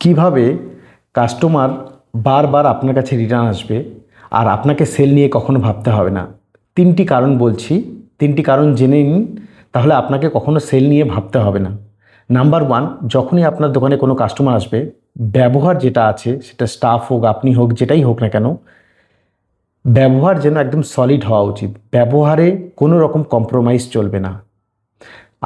কিভাবে কাস্টমার বারবার আপনার কাছে রিটার্ন আসবে আর আপনাকে সেল নিয়ে কখনো ভাবতে হবে না। 3টি কারণ বলছি, 3টি কারণ জেনে নিন, তাহলে আপনাকে কখনো সেল নিয়ে ভাবতে হবে না। নাম্বার 1, যখনই আপনার দোকানে কোনো কাস্টমার আসবে, ব্যবহার যেটা আছে সেটা স্টাফ হোক, আপনি হোক, যেটাই হোক না কেন, ব্যবহার যেন একদম সলিড হওয়া উচিত। ব্যবহারে কোনো রকম কম্প্রোমাইজ চলবে না।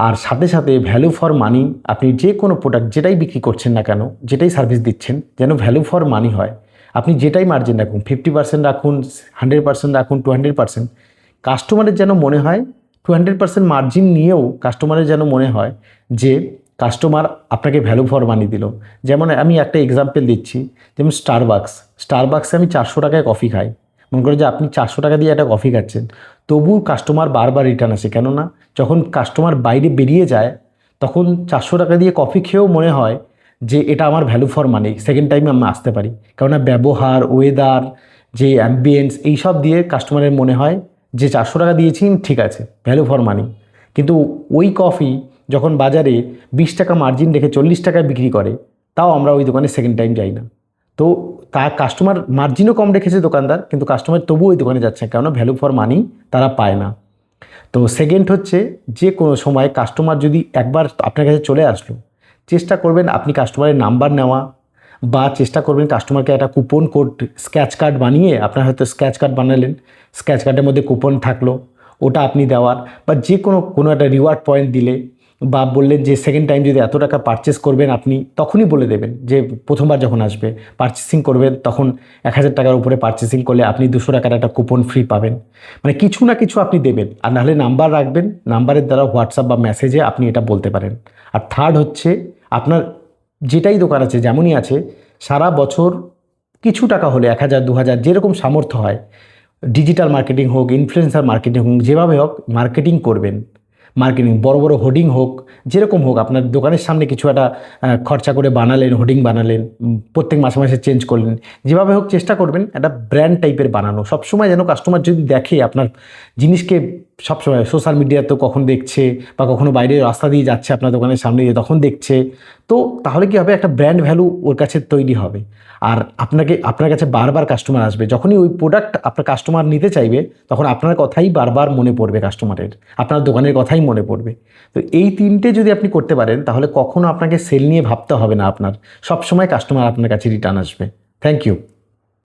আর সাথে সাথে ভ্যালু ফর মানি, আপনি যে কোনো প্রোডাক্ট যেটাই বিক্রি করছেন না কেন, যেটাই সার্ভিস দিচ্ছেন, যেন ভ্যালু ফর মানি হয়। আপনি যেটাই মার্জিন রাখুন, 50% রাখুন, 100% রাখুন, 200%, কাস্টমারের যেন মনে হয় 200% মার্জিন নিয়েও কাস্টমারের যেন মনে হয় যে কাস্টমার আপনাকে ভ্যালু ফর মানি দিল। যেমন আমি একটা এক্সাম্পল দিচ্ছি, যেমন স্টারবাক্সে আমি 400 টাকায় কফি খাই। মনে করেন যে আপনি 400 টাকা দিয়ে একটা কফি খাচ্ছেন, তবু কাস্টমার বারবার রিটার্ন আসে। কেননা যখন কাস্টমার বাইরে বেরিয়ে যায়, তখন 400 টাকা দিয়ে কফি খেয়েও মনে হয় যে এটা আমার ভ্যালু ফর মানি, সেকেন্ড টাইমে আমি আসতে পারি। কেননা ব্যবহার, ওয়েদার, যে অ্যাম্বিয়েন্স, এইসব দিয়ে কাস্টমারের মনে হয় যে 400 টাকা দিয়েছি, ঠিক আছে, ভ্যালু ফর মানি। কিন্তু ওই কফি যখন বাজারে 20 টাকা মার্জিন রেখে 40 টাকায় বিক্রি করে, তাও আমরা ওই দোকানে সেকেন্ড টাইম যাই না। তো তার কাস্টমার মার্জিনও কম রেখেছে দোকানদার, কিন্তু কাস্টমার তবুও ওই দোকানে যাচ্ছে, কেননা ভ্যালু ফর মানি তারা পায় না। তো সেকেন্ড হচ্ছে, যে কোনো সময় কাস্টমার যদি একবার আপনার কাছে চলে আসলো, চেষ্টা করবেন আপনি কাস্টমারের নাম্বার নেওয়া, বা চেষ্টা করবেন কাস্টমারকে একটা কুপন কোড স্ক্র্যাচ কার্ড বানিয়ে, আপনার হয়তো স্ক্র্যাচ কার্ড বানালেন, স্ক্র্যাচ কার্ডের মধ্যে কুপন থাকলো, ওটা আপনি দেওয়ার, বা যে কোনো একটা রিওয়ার্ড পয়েন্ট দিলে, বা বললেন যে সেকেন্ড টাইম যদি এত টাকা পারচেস করবেন, আপনি তখনই বলে দেবেন যে প্রথমবার যখন আসবে পারচেসিং করবেন, তখন 1000 টাকার উপরে পারচেসিং করলে আপনি 200 টাকার একটা কুপন ফ্রি পাবেন। মানে কিছু না কিছু আপনি দেবেন। আর নাহলে নাম্বার রাখবেন, নাম্বারের দ্বারা হোয়াটসঅ্যাপ বা মেসেজে আপনি এটা বলতে পারেন। আর থার্ড হচ্ছে, আপনার যেটাই দোকান আছে, যেমনই আছে, সারা বছর কিছু টাকা হলে 1000, 2000, যেরকম সামর্থ্য হয়, ডিজিটাল মার্কেটিং হোক, ইনফ্লুয়েন্সার মার্কেটিং হোক, যেভাবে হোক মার্কেটিং করবেন। মার্কেটিং বড় বড় হোর্ডিং হোক, যেরকম হোক, আপনার দোকানের সামনে কিছু একটা খরচা করে বানালেন, হোর্ডিং বানালেন, প্রত্যেক মাসে মাসে চেঞ্জ করলেন, যেভাবে হোক চেষ্টা করবেন একটা ব্র্যান্ড টাইপের বানানো। সবসময় যেন কাস্টমার যদি দেখে আপনার জিনিসকে, সবসময় সোশ্যাল মিডিয়াতে কখন দেখছে, বা কখনো বাইরে রাস্তা দিয়ে যাচ্ছে আপনার দোকানের সামনে দিয়ে তখন দেখছে, তো তাহলে কি হবে, একটা ব্র্যান্ড ভ্যালু ওর কাছে তৈরি হবে। আর আপনার কাছে বারবার কাস্টমার আসবে। যখনই ওই প্রোডাক্ট আপনার কাস্টমার নিতে চাইবে, তখন আপনার কথাই বারবার মনে পড়বে কাস্টমারের, আপনার দোকানের কথাই মনে পড়বে। তো এই 3টে যদি আপনি করতে পারেন, তাহলে কখনো আপনাকে সেল নিয়ে ভাবতে হবে না। আপনার সবসময় কাস্টমার আপনার কাছে রিটার্ন আসবে। Thank you.